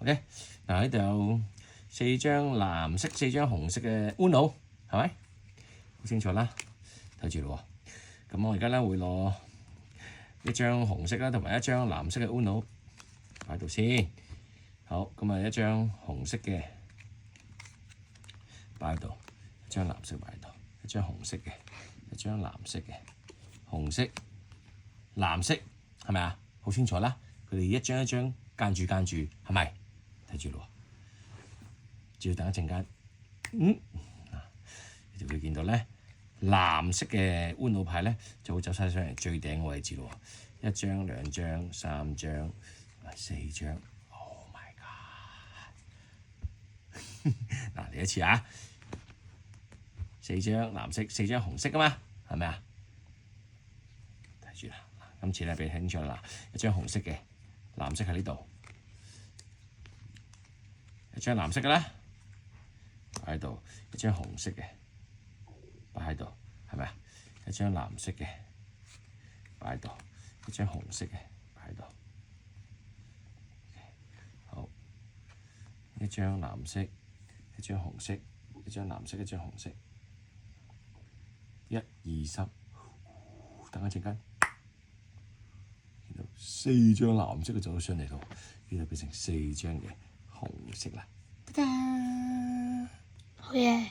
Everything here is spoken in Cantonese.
OK， 嗱呢度有4張藍色、4張紅色嘅 Uno， 係咪？好清楚啦，睇住咯喎。咁我而家咧會攞一張紅色啦，同埋一張藍色嘅 Uno 擺喺度先。好，咁啊一張紅色嘅擺喺度，一張藍色擺喺度，一張紅色嘅，一張藍色嘅，紅色、藍色，係咪啊？好清楚啦，佢哋一張一張間住，係咪？睇住咯，只要等一陣間，你就會見到咧藍色嘅 Uno 牌咧就會走晒上嚟最頂嘅位置咯。1張、2張、3張、4張。嗱，嚟一次啊！4張藍色，4張紅色噶嘛，係咪啊？睇住啦，今次咧俾你睇清楚啦。一張紅色嘅，藍色喺呢度，一張藍色嘅啦，擺喺度，一張紅色嘅擺喺度，係咪啊？一張藍色嘅擺喺度，一張紅色嘅擺喺度，好，一張藍色。一張紅色，一張藍色，一張紅色，1、2、3，等一陣間，見到4張藍色嘅走咗上嚟咯，然後變成4張嘅紅色啦。好嘢！